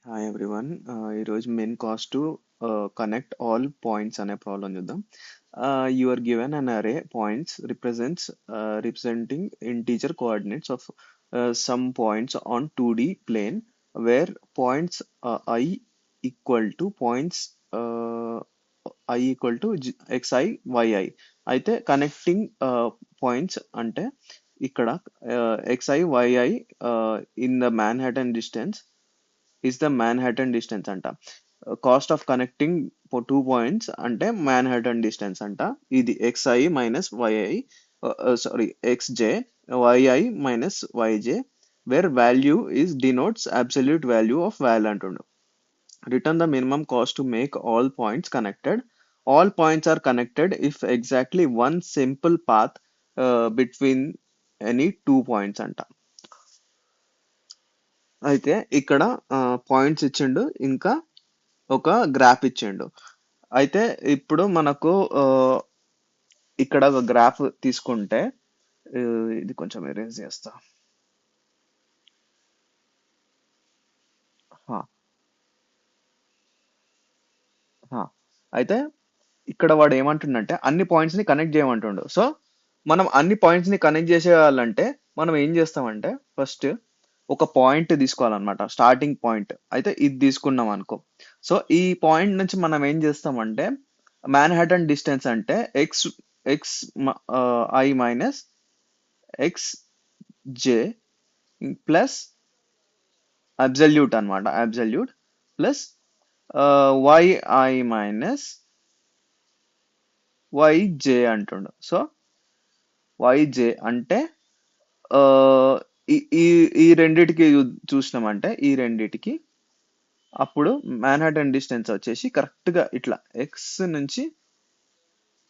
Hi everyone. ఈరోజు min cost to connect all points అనే problem చూద్దాం. You are given an array points representing integer coordinates of some points on 2D plane where points i equal to points i equal to xi yi. అయితే connecting points అంటే ఇక్కడ xi yi in the Manhattan distance is the Manhattan distance అంట. Cost of connecting two points అంటే Manhattan distance అంట. ఇది xi minus yi sorry xj yi minus yj where value is denotes absolute value of val అంటుండు. Return the minimum cost to make all points connected. All points are connected if exactly one simple path between any two points అంట. అయితే ఇక్కడ points ఇచ్చిండు, ఇంకా ఒక graph ఇచ్చిండు. అయితే ఇప్పుడు మనకు ఇక్కడ ఒక గ్రాఫ్ తీసుకుంటే ఇది కొంచెం ఎరేజ్ చేస్తా. హా, హా. అయితే ఇక్కడ వాడు ఏమంటుండంటే అన్ని పాయింట్స్ ని కనెక్ట్ చేయమంటుండు. సో మనం అన్ని పాయింట్స్ ని కనెక్ట్ చేసేయాలంటే మనం ఏం చేస్తామంటే ఫస్ట్ ఒక పాయింట్ తీసుకోవాలన్నమాట, స్టార్టింగ్ పాయింట్. అయితే ఇది తీసుకున్నాం అనుకో. సో ఈ పాయింట్ నుంచి మనం ఏం చేస్తామంటే మ్యాన్హాటన్ డిస్టెన్స్ అంటే x x i minus x j plus absolute అనమాట, absolute plus y i minus y j అంటుండు. సో వైజే అంటే ఆ, ఈ ఈ ఈ రెండిటికి చూసినామంటే ఈ రెండిటికి అప్పుడు మ్యాన్హాటన్ డిస్టెన్స్ వచ్చేసి కరెక్ట్ గా ఇట్లా ఎక్స్ నుంచి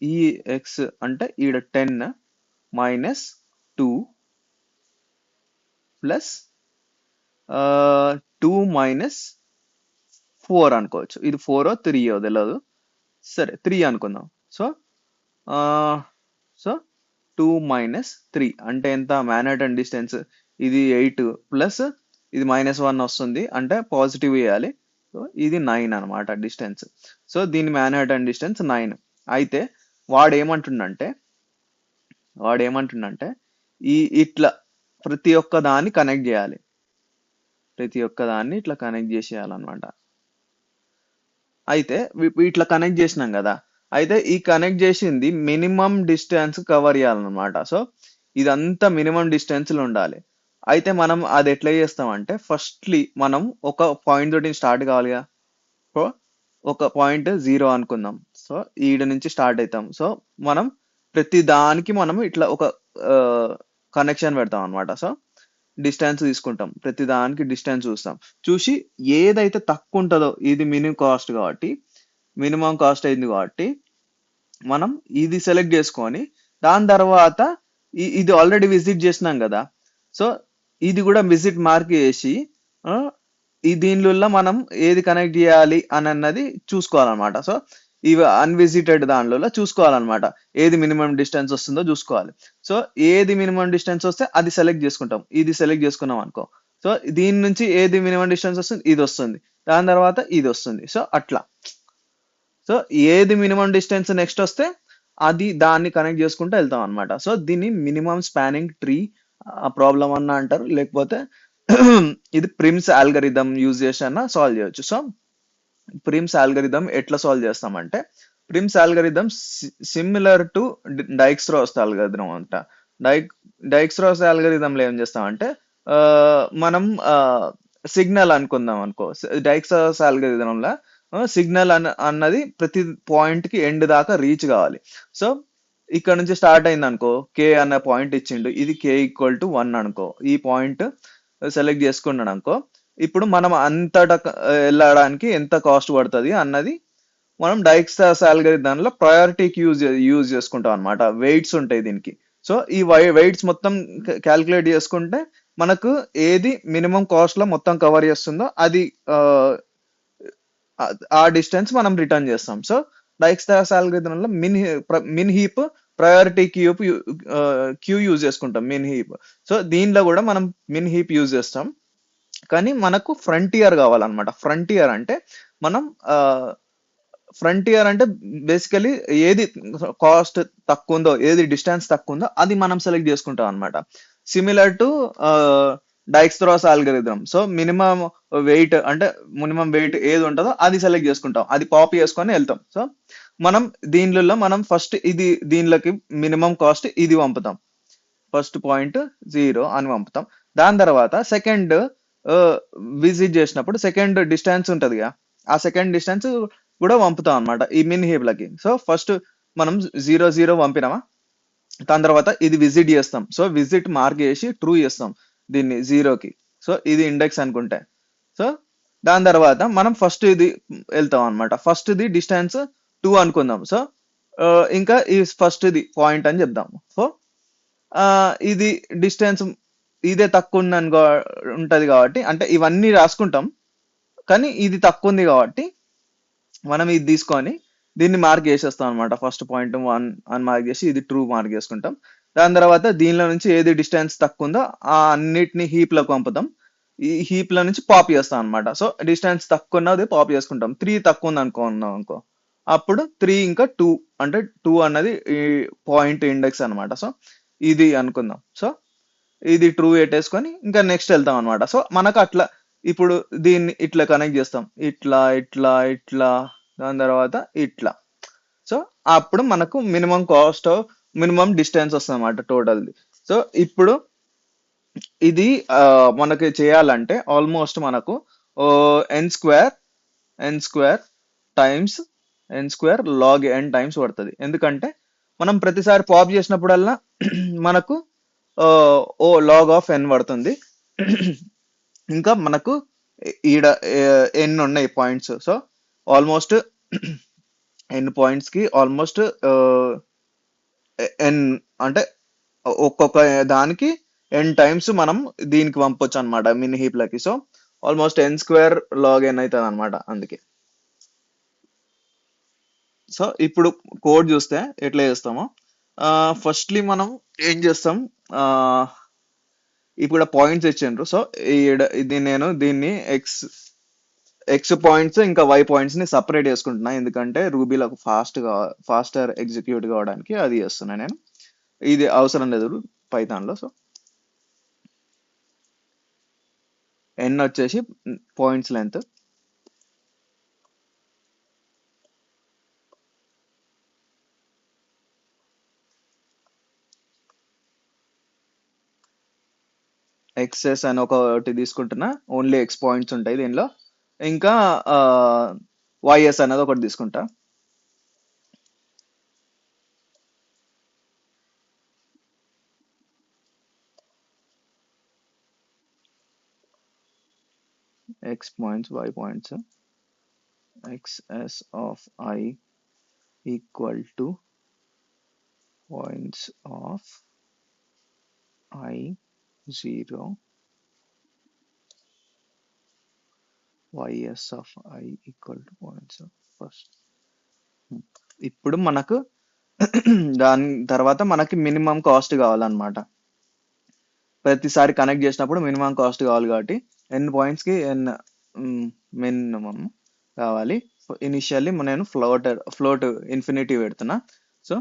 ఈ ఎక్స్ అంటే ఈడ 10 మైనస్ 2 ప్లస్ 2 మైనస్ 4 అనుకోవచ్చు. ఇది 4 3 తెలియదు, సరే 3 అనుకుందాం. సో సో 2 మైనస్ 3 అంటే ఎంత? మ్యాన్హాటన్ డిస్టెన్స్ ఇది 8 ప్లస్ ఇది -1 వస్తుంది అంటే పాజిటివ్ వేయాలి. సో ఇది 9 అనమాట డిస్టెన్స్. సో దీని మ్యాన్హాటన్ డిస్టెన్స్ 9. అయితే వాడు ఏమంటుండంటే ఈ ఇట్లా ప్రతి ఒక్క దాన్ని కనెక్ట్ చేయాలి, ప్రతి ఒక్క దాన్ని ఇట్లా కనెక్ట్ చేసేయాలన్నమాట. అయితే ఇట్లా కనెక్ట్ చేసినాం కదా, అయితే ఈ కనెక్ట్ చేసింది మినిమం డిస్టెన్స్ కవర్ చేయాలన్నమాట. సో ఇదంతా మినిమం డిస్టెన్స్ లో ఉండాలి. అయితే మనం అది ఎట్లా చేస్తామంటే ఫస్ట్లీ మనం ఒక పాయింట్ తోటి స్టార్ట్ కావాలిగా. సో ఒక పాయింట్ 0 అనుకుందాం. సో ఈడ నుంచి స్టార్ట్ అవుతాం. సో మనం ప్రతి దానికి మనం ఇట్లా ఒక కనెక్షన్ పెడతాం అనమాట. సో డిస్టెన్స్ తీసుకుంటాం, ప్రతి దానికి డిస్టెన్స్ చూస్తాం. చూసి ఏదైతే తక్కువ ఉంటుందో, ఇది మినిమం కాస్ట్ కాబట్టి, మినిమం కాస్ట్ అయింది కాబట్టి మనం ఇది సెలెక్ట్ చేసుకొని దాని తర్వాత ఇది ఆల్రెడీ విజిట్ చేసినాం కదా. సో ఇది కూడా విజిట్ మార్క్ చేసి ఈ దీనిలో మనం ఏది కనెక్ట్ చేయాలి అని అన్నది చూసుకోవాలన్నమాట. సో ఇవి అన్విజిటెడ్ దానిలో చూసుకోవాలన్నమాట, ఏది మినిమం డిస్టెన్స్ వస్తుందో చూసుకోవాలి. సో ఏది మినిమం డిస్టెన్స్ వస్తే అది సెలెక్ట్ చేసుకుంటాం. ఇది సెలెక్ట్ చేసుకున్నాం అనుకో, సో దీని నుంచి ఏది మినిమం డిస్టెన్స్ వస్తుంది, ఇది వస్తుంది. దాని తర్వాత ఇది వస్తుంది. సో అట్లా. సో ఏది మినిమం డిస్టెన్స్ నెక్స్ట్ వస్తే అది దాన్ని కనెక్ట్ చేసుకుంటూ వెళ్తాం అనమాట. సో దీన్ని మినిమం స్పానింగ్ ట్రీ ప్రాబ్లం అన్న అంటారు, లేకపోతే ఇది ప్రిమ్స్ ఆల్గరిథం యూజ్ చేసి అన్న సాల్వ్ చేయొచ్చు. సో ప్రిమ్స్ ఆల్గరిథం ఎట్లా సాల్వ్ చేస్తామంటే, Prim's algorithm similar to Dijkstra's algorithm అంట. డైక్స్ట్రాస్ ఆల్గరిథంలో ఏం చేస్తామంటే మనం సిగ్నల్ అనుకుందాం అనుకో. డైక్స్ట్రాస్ ఆల్గరిథంలో సిగ్నల్ అన్నది ప్రతి పాయింట్ కి ఎండ్ దాకా రీచ్ కావాలి. సో ఇక్కడ నుంచి స్టార్ట్ అయింది అనుకో, కే అన్న పాయింట్ ఇచ్చిండు, ఇది కే ఈక్వల్ టు 1 అనుకో. ఈ పాయింట్ సెలెక్ట్ చేసుకున్నాడు అనుకో. ఇప్పుడు మనం అంతటా వెళ్ళడానికి ఎంత కాస్ట్ పడుతుంది అన్నది మనం డైక్స్ట్రాస్ ఆల్గరిథంలో ప్రయారిటీకి యూజ్ చేసుకుంటాం అనమాట. వెయిట్స్ ఉంటాయి దీనికి. సో ఈ వెయిట్స్ మొత్తం క్యాల్కులేట్ చేసుకుంటే మనకు ఏది మినిమం కాస్ట్ లో మొత్తం కవర్ చేస్తుందో అది ఆ డిస్టెన్స్ మనం రిటర్న్ చేస్తాం. సో డైక్స్ట్రాస్ ఆల్గరిథంలో మిన్ హీప్ ప్రయారిటీ క్యూ యూజ్ చేసుకుంటాం, మిన్ హీప్. సో దీనిలో కూడా మనం మిన్ హీప్ యూజ్ చేస్తాం. కానీ మనకు ఫ్రంటియర్ కావాలన్నమాట. ఫ్రంటియర్ అంటే మనం ఫ్రంటియర్ అంటే బేసికలీ ఏది కాస్ట్ తక్కువ ఉందో, ఏది డిస్టెన్స్ తక్కువ ఉందో అది మనం సెలెక్ట్ చేసుకుంటాం అనమాట. Similar to Dijkstra's algorithm. So minimum weight అంటే మినిమం వెయిట్ ఏది ఉంటుందో అది సెలెక్ట్ చేసుకుంటాం, అది కాపీ చేసుకొని వెళ్తాం. సో మనం దీనిలో మనం ఫస్ట్ ఇది దీనిలోకి మినిమం కాస్ట్ ఇది పంపుతాం, ఫస్ట్ పాయింట్ 0 అని పంపుతాం. దాని తర్వాత సెకండ్ విజిట్ చేసినప్పుడు సెకండ్ డిస్టెన్స్ ఉంటదిగా, ఆ సెకండ్ డిస్టెన్స్ కూడా పంపుతాం అనమాట ఈ మిన్ హీప్లకి. సో ఫస్ట్ మనం 0 0 పంపినామా, దాని తర్వాత ఇది విజిట్ చేస్తాం. సో విజిట్ మార్క్ చేసి ట్రూ చేస్తాం దీన్ని 0కి. సో ఇది ఇండెక్స్ అనుకుంటే. సో దాని తర్వాత మనం ఫస్ట్ ఇది వెళ్తాం అనమాట. ఫస్ట్ ఇది డిస్టెన్స్ 2 అనుకుందాం. సో ఇంకా ఈ ఫస్ట్ ఇది పాయింట్ అని చెప్దాం. సో ఇది డిస్టెన్స్ ఇదే తక్కువ ఉంటది కాబట్టి, అంటే ఇవన్నీ రాసుకుంటాం కానీ ఇది తక్కువ ఉంది కాబట్టి మనం ఇది తీసుకొని దీన్ని మార్క్ చేసేస్తాం అనమాట. ఫస్ట్ పాయింట్ 1 అని మార్క్ చేసి ఇది ట్రూ మార్క్ చేసుకుంటాం. దాని తర్వాత దీనిలో నుంచి ఏది డిస్టెన్స్ తక్కువ ఉందో ఆ అన్నిటిని హీప్ లోకి పంపుతాం. ఈ హీప్ లో నుంచి పాప్ చేస్తాం అనమాట. సో డిస్టెన్స్ తక్కువ ఉన్నది పాప్ చేసుకుంటాం. 3 తక్కువ ఉంది అనుకో, అప్పుడు 3 ఇంకా 2 అంటే 2 అన్నది ఈ పాయింట్ ఇండెక్స్ అనమాట. సో ఇది అనుకుందాం. సో ఇది ట్రూ పెట్టేసుకొని ఇంకా నెక్స్ట్ వెళ్తాం అనమాట. సో మనకు అట్లా ఇప్పుడు దీన్ని ఇట్లా కనెక్ట్ చేస్తాం, ఇట్లా ఇట్లా ఇట్లా, దాని తర్వాత ఇట్లా. సో అప్పుడు మనకు మినిమం కాస్ట్, మినిమం డిస్టెన్స్ వస్తుంది అనమాట టోటల్. సో ఇప్పుడు ఇది మనకి చేయాలంటే ఆల్మోస్ట్ మనకు ఎన్ స్క్వేర్ ఎన్ స్క్వేర్ టైమ్స్ ఎన్ స్క్వేర్ లాగ్ ఎన్ టైమ్స్ పడుతుంది. ఎందుకంటే మనం ప్రతిసారి పాప్ చేసినప్పుడల్లా మనకు ఓ లాగ్ ఆఫ్ ఎన్ పడుతుంది. ఇంకా మనకు ఈడ ఎన్ ఉన్నాయి పాయింట్స్. సో ఆల్మోస్ట్ ఎన్ పాయింట్స్ కి ఆల్మోస్ట్ ఎన్ అంటే ఒక్కొక్క దానికి ఎన్ టైమ్స్ మనం దీనికి పంపొచ్చు అనమాట మినీ హీప్ లకి. సో ఆల్మోస్ట్ ఎన్ స్క్వేర్ లాగ్ ఎన్ అవుతుంది అనమాట అందుకే. సో ఇప్పుడు కోడ్ చూస్తే ఎట్లా చేస్తామో, ఫస్ట్లీ మనం ఏం చేస్తాం, ఇప్పుడు పాయింట్స్ ఇచ్చిండ్రు. సో ఇది నేను దీన్ని ఎక్స్ పాయింట్స్ ఇంకా వై పాయింట్స్ ని సపరేట్ చేసుకుంటున్నా, ఎందుకంటే రూబీలో ఫాస్టర్ ఎగ్జిక్యూట్ కావడానికి అది చేస్తున్నా నేను. ఇది అవసరం లేదు పైథాన్ లో. సో ఎన్ వచ్చేసి పాయింట్స్ లెంత్, ఎక్స్ఎస్ అని ఒకటి తీసుకుంటున్నా, ఓన్లీ ఎక్స్ పాయింట్స్ ఉంటాయి దీనిలో. ఇంకా వైఎస్ అనేది ఒకటి తీసుకుంటా. X points y points, xs of i equal to points of i 0, ys of i equal to points of first. ఇప్పుడు మనకు దాని తర్వాత మనకి మినిమం కాస్ట్ కావాలన్నమాట. ప్రతిసారి కనెక్ట్ చేసినప్పుడు మినిమం కాస్ట్ కావాలి కాబట్టి ఎన్ పాయింట్స్ కి ఎన్ మినిమం కావాలి. ఇనిషియల్లీ నేను ఫ్లోట్ ఇన్ఫినిటీ పెడుతున్నా. సో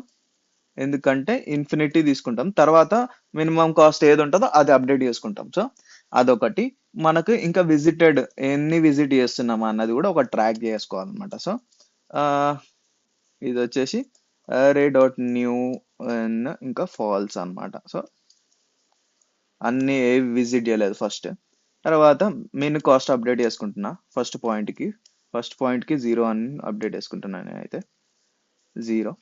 ఎందుకంటే ఇన్ఫినిటీ తీసుకుంటాం, తర్వాత మినిమం కాస్ట్ ఏది ఉంటుందో అది అప్డేట్ చేసుకుంటాం. సో అదొకటి. మనకు ఇంకా విజిటెడ్ ఎన్ని విజిట్ చేస్తున్నామా అన్నది కూడా ఒక ట్రాక్ చేసుకోవాలన్నమాట. సో ఇది వచ్చేసి అరే డాట్ న్యూ ఇంకా ఫాల్స్ అన్నమాట. సో అన్ని ఏ విజిట్ చేయలేదు ఫస్ట్. తర్వాత మెయిన్ కాస్ట్ అప్డేట్ చేసుకుంటున్నా, ఫస్ట్ పాయింట్ కి 0 అని అప్డేట్ చేసుకుంటున్నా నేనైతే 0.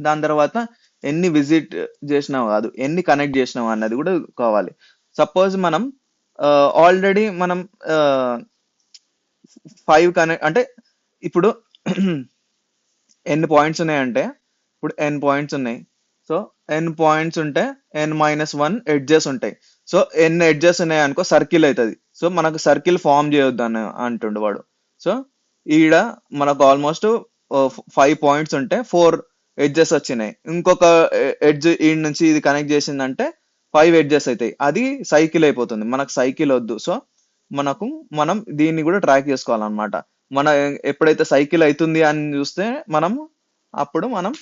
దాని తర్వాత ఎన్ని విజిట్ చేసినావు కాదు, ఎన్ని కనెక్ట్ చేసినావు అన్నది కూడా కావాలి. సపోజ్ మనం ఆల్రెడీ మనం 5 కనెక్ట్ అంటే ఇప్పుడు ఎన్ని పాయింట్స్ ఉన్నాయంటే, ఇప్పుడు ఎన్ పాయింట్స్ ఉన్నాయి. సో ఎన్ పాయింట్స్ ఉంటే n-1 ఎడ్జెస్ ఉంటాయి. సో ఎన్ ఎడ్జెస్ ఉన్నాయి అనుకో సర్కిల్ అవుతుంది. సో మనకు సర్కిల్ ఫామ్ చేయొద్దు అని అంటుండు వాడు. సో ఈడ మనకు ఆల్మోస్ట్ 5 పాయింట్స్ ఉంటే 4 ఎడ్జెస్ వచ్చినాయి. ఇంకొక ఎడ్జ్ ఈ నుంచి ఇది కనెక్ట్ చేసిందంటే 5 ఎడ్జెస్ అవుతాయి, అది సైకిల్ అయిపోతుంది. మనకు సైకిల్ వద్దు. సో మనం దీన్ని కూడా ట్రాక్ చేసుకోవాలన్నమాట. మన ఎప్పుడైతే సైకిల్ అవుతుంది అని చూస్తే అప్పుడు మనం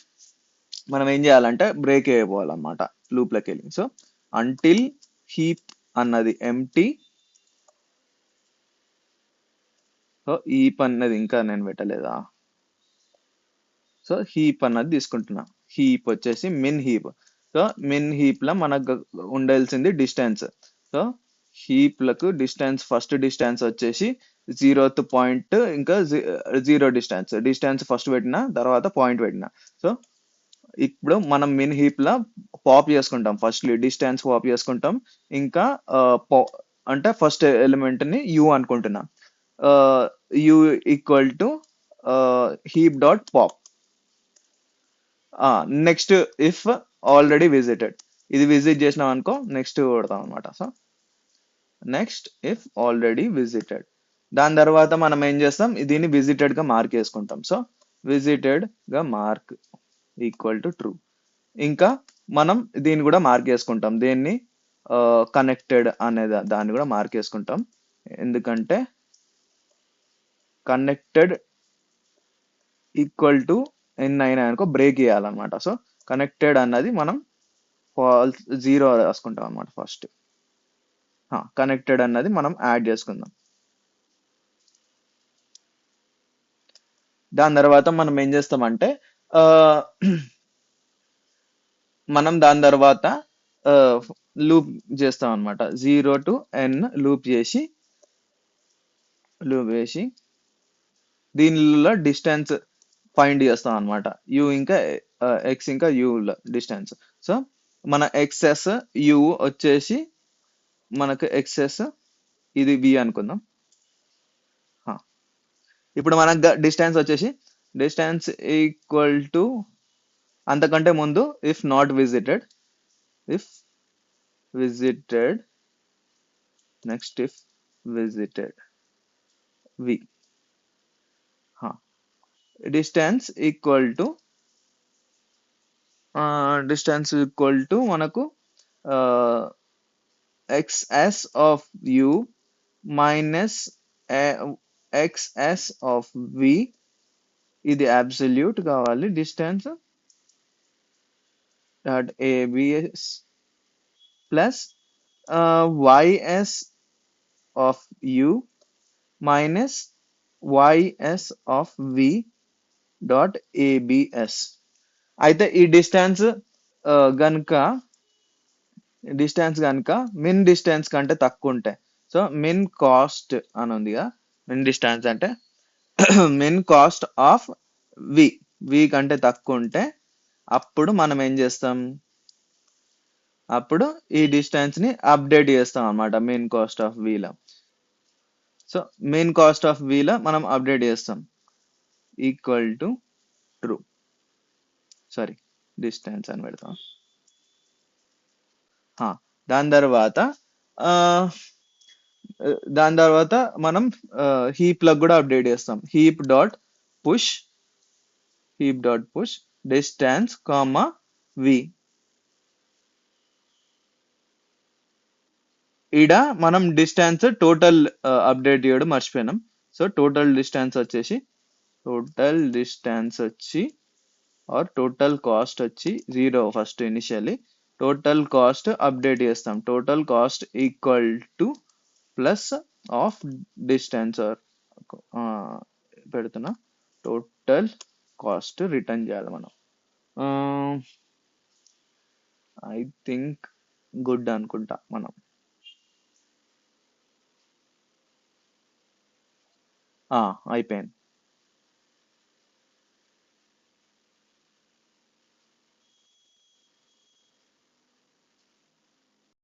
ఏం చేయాలంటే బ్రేక్ అయిపోవాలన్నమాట లూప్ లోకి వెళ్ళి. సో అంటిల్ హీప్ అన్నది ఎంటీ. సో హీప్ అన్నది ఇంకా నేను పెట్టలేదా. సో హీప్ అన్నది తీసుకుంటున్నా. హీప్ వచ్చేసి మిన్ హీప్. సో మిన్ హీప్ లో మనకు ఉండాల్సింది డిస్టెన్స్. సో హీప్ లకు డిస్టెన్స్, ఫస్ట్ డిస్టెన్స్ వచ్చేసి 0th పాయింట్, ఇంకా 0 డిస్టెన్స్ ఫస్ట్ పెట్టిన తర్వాత పాయింట్ పెట్టిన. సో ఇప్పుడు మనం మిన్ హీప్ లా పాప్ చేసుకుంటాం. ఫస్ట్ డిస్టెన్స్ పాప్ చేసుకుంటాం. ఇంకా ఆ, పా- అంటే ఫస్ట్ ఎలిమెంట్ ని యూ అనుకుంటున్నాం. You equal to heap dot pop. Next if already visited, ఇది విజిట్ చేసినాం అనుకో నెక్స్ట్ కొడతాం అనమాట. So next if already visited. దాని తర్వాత మనం ఏం చేస్తాం, దీన్ని విజిటెడ్ గా మార్క్ చేసుకుంటాం. సో విజిటెడ్ గా మార్క్ ఈక్వల్ టు ట్రూ. ఇంకా మనం దీన్ని కూడా మార్క్ చేసుకుంటాం. దీన్ని కనెక్టెడ్ అనే దాన్ని కూడా మార్క్ చేసుకుంటాం. ఎందుకంటే కనెక్టెడ్ ఈక్వల్ టు ఎన్ అయినా అనుకో బ్రేక్ చేయాలన్నమాట. సో కనెక్టెడ్ అన్నది మనం ఫాల్స్ 0 రాసుకుంటాం అనమాట. ఫస్ట్ కనెక్టెడ్ అన్నది మనం యాడ్ చేసుకుందాం. దాని తర్వాత మనం ఏం చేస్తామంటే ఆ, మనం దాని తర్వాత లూప్ చేస్తాం అనమాట. 0 to n లూప్ చేసి దీనిలో డిస్టెన్స్ ఫైండ్ చేస్తాం అనమాట. యు ఇంకా ఎక్స్ ఇంకా యు డిస్టెన్స్. సో మన ఎక్సెస్ యు వచ్చేసి మనకు ఎక్సెస్ ఇది వి అనుకుందాం. హా. ఇప్పుడు మనకు డిస్టెన్స్ వచ్చేసి డిస్టెన్స్ ఈక్వల్ టు, అంతకంటే ముందు if not visited, if visited, next if visited v, distance equal to మనకు xs of u minus xs of v. ఇది అబ్సల్యూట్ కావాలి. Distance dot abs plus ys of u minus ys of v dot abs. అయితే ఈ గనుక కనుక మిన్ distance కంటే తక్కువ ఉంటాయి. సో మిన్ కాస్ట్ అని ఉందిగా, మిన్ డిస్టెన్స్ అంటే మిన్ కాస్ట్ ఆఫ్ వి, కంటే తక్కువ ఉంటే అప్పుడు మనం ఏం చేస్తాం, అప్పుడు ఈ డిస్టెన్స్ ని అప్డేట్ చేస్తాం అన్నమాట మెయిన్ కాస్ట్ ఆఫ్ వి లో. సో మెయిన్ కాస్ట్ ఆఫ్ వి లో మనం అప్డేట్ చేస్తాం equal to true. Sorry, distance అని పెడతాం. దాని తర్వాత ఆ, మనం హీప్ లకు కూడా అప్డేట్ చేస్తాం. Push heap dot push distance comma v. ఈడ మనం డిస్టెన్స్ టోటల్ అప్డేట్ చేయడం మర్చిపోయినాం. సో టోటల్ డిస్టెన్స్ వచ్చి టోటల్ కాస్ట్ వచ్చి 0 first initially. Total cost update చేస్తాం. Total cost equal to plus of distance పెడుతున్నా. టోటల్ కాస్ట్ రిటర్న్ చేయాలి మనం. ఐ థింక్ గుడ్ అనుకుంటా మనం. అయిపోయింది.